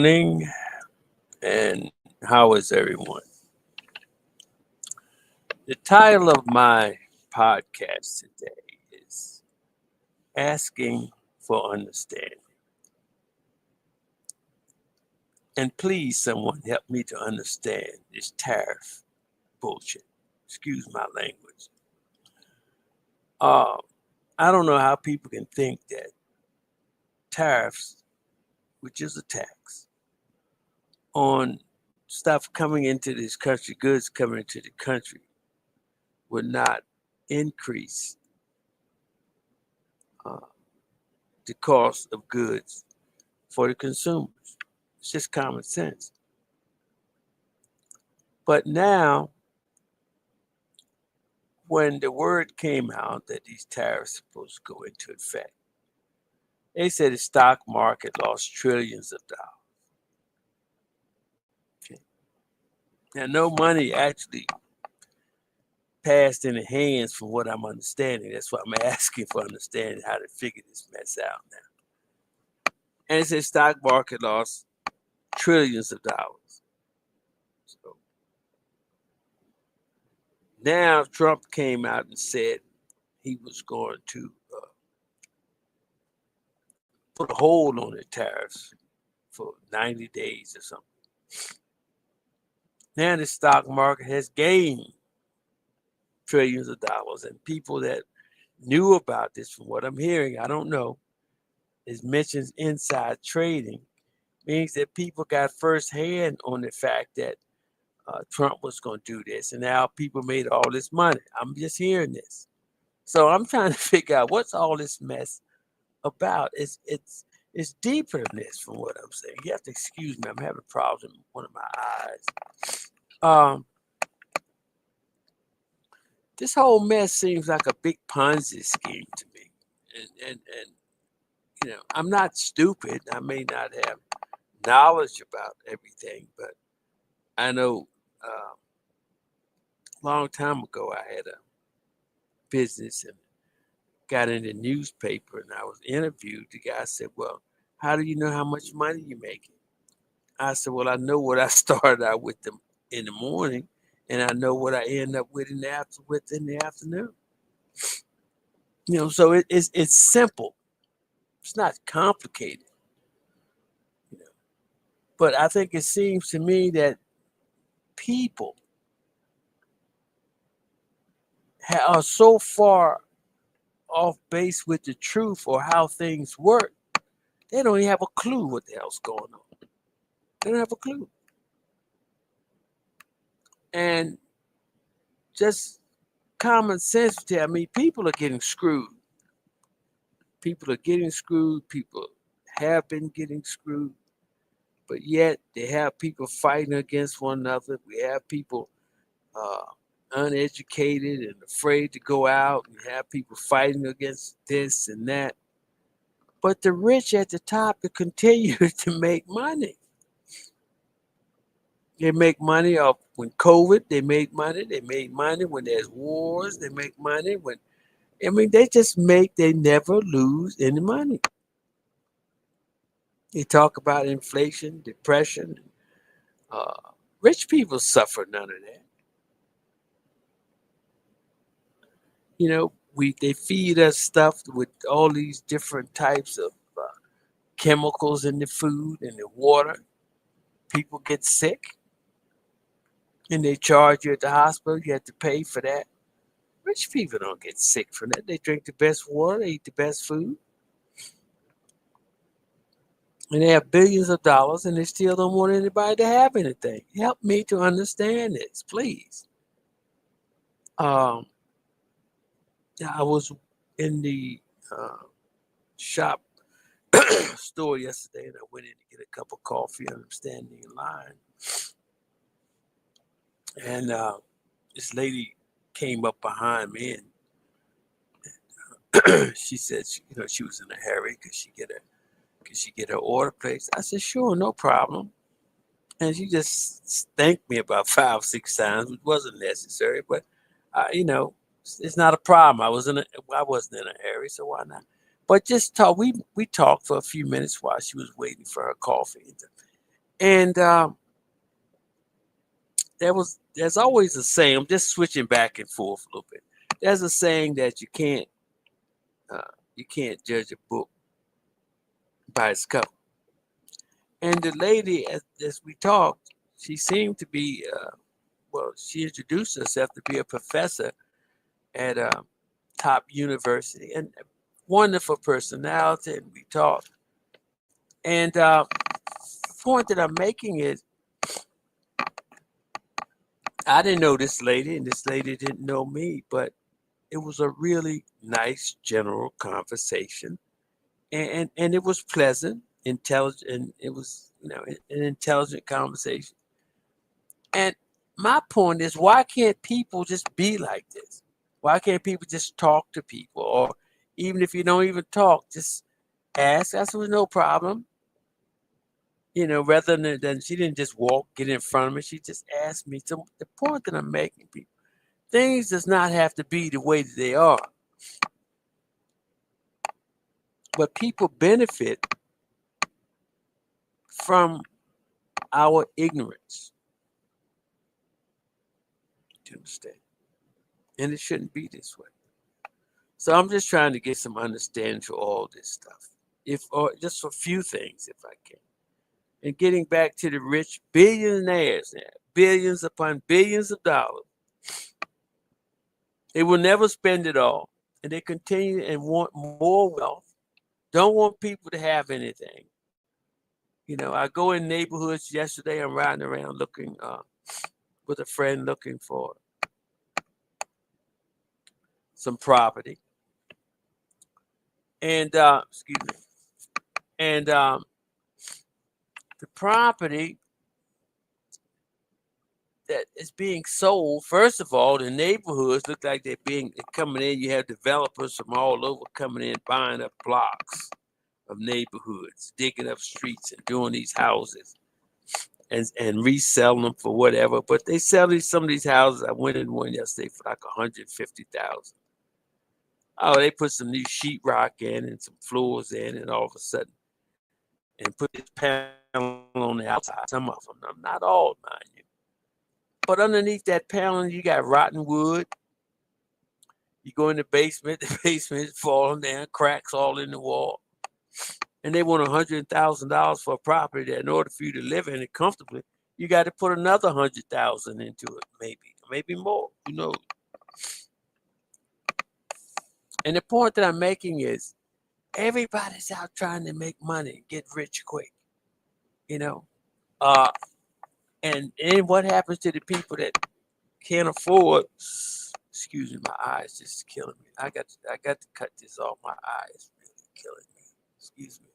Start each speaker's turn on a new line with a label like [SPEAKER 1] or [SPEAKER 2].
[SPEAKER 1] morning, and how is everyone? The title of my podcast today is Asking for Understanding. And please, someone help me to understand this tariff bullshit. Excuse my language. Uh, I don't know how people can think that tariffs, which is a tax on stuff coming into this country, goods coming into the country, would not increase uh, the cost of goods for the consumers. It's just common sense. But now, when the word came out that these tariffs are supposed to go into effect, they said the stock market lost trillions of dollars. Okay. Now, no money actually passed in the hands from what I'm understanding. That's why I'm asking for understanding how to figure this mess out now. And it said stock market lost trillions of dollars. So now Trump came out and said he was going to put a hold on the tariffs for 90 days or something. Now the stock market has gained trillions of dollars, and people that knew about this, from what I'm hearing, I don't know, is mentions inside trading, means that people got firsthand on the fact that Trump was going to do this, and now people made all this money. I'm just hearing this, so I'm trying to figure out what's all this mess about. It's deeper than this, from what I'm saying. You have to excuse me. I'm having problems with one of my eyes. This whole mess seems like a big Ponzi scheme to me, and I'm not stupid. I may not have knowledge about everything, but I know a long time ago I had a business and got in the newspaper, and I was interviewed. The guy said, "Well, how do you know how much money you're making?" I said, "Well, I know what I started out with them in the morning, and I know what I end up with in the afternoon." So it's simple. It's not complicated. You know. But I think it seems to me that people are so far off base with the truth or how things work, they don't even have a clue what the hell's going on. They don't have a clue. And just common sense tell me people are getting screwed. People are getting screwed. People have been getting screwed. But yet they have people fighting against one another. We have people uh, uneducated and afraid to go out. We have people fighting against this and that. But the rich at the top continue to make money. They make money off when COVID. They make money. They made money when there's wars. They make money when they just make. They never lose any money. They talk about inflation, depression. Uh, Rich people suffer none of that. They feed us stuff with all these different types of chemicals in the food and the water. People get sick, and they charge you at the hospital. You have to pay for that. Rich people don't get sick from that. They drink the best water. They eat the best food. And they have billions of dollars, and they still don't want anybody to have anything. Help me to understand this, please. Um, I was in the shop store yesterday, and I went in to get a cup of coffee, and I'm standing in line. And this lady came up behind me, and she said, she was in a hurry because she get her order placed. I said, sure, no problem. And she just thanked me about 5 or 6 times, which wasn't necessary, but it's not a problem. I wasn't in a hurry, so why not? But just talk. We talked for a few minutes while she was waiting for her coffee, And there's always a saying. I'm just switching back and forth a little bit. There's a saying that uh, you can't judge a book by its cover. And the lady, as we talked, she seemed to be well. She introduced herself to be a professor at a top university, and wonderful personality. And we talked. And the point that I'm making is, I didn't know this lady, and this lady didn't know me, but it was a really nice general conversation, and it was pleasant, intelligent, and it was an intelligent conversation. And my point is, why can't people just be like this? Why can't people just talk to people, or even if you don't even talk, just ask? That's was no problem. Rather than she didn't just get in front of me, she just asked me. So the point that I'm making, people, things does not have to be the way that they are, but people benefit from our ignorance. To understand, and it shouldn't be this way. So I'm just trying to get some understanding to all this stuff, or just for a few things, if I can. And getting back to the rich billionaires now, billions upon billions of dollars. They will never spend it all, and they continue and want more wealth. Don't want people to have anything. I go in neighborhoods. Yesterday, I'm riding around looking with a friend looking for some property, and excuse me, and the property that is being sold. First of all, the neighborhoods look like they're coming in. You have developers from all over coming in, buying up blocks of neighborhoods, digging up streets and doing these houses and reselling them for whatever. But they sell some of these houses. I went in one yesterday for like $150,000. Oh, they put some new sheetrock in and some floors in, and all of a sudden, and put this panel on the outside. Some of them, not all, mind you. But underneath that panel, you got rotten wood. You go in the basement is falling down, cracks all in the wall. And they want $100,000 for a property that, in order for you to live in it comfortably, you got to put another $100,000 into it, maybe more. Who knows? And the point that I'm making is, everybody's out trying to make money, get rich quick. And what happens to the people that can't afford? Excuse me, my eyes just killing me. I got to cut this off. My eyes really killing me. Excuse me.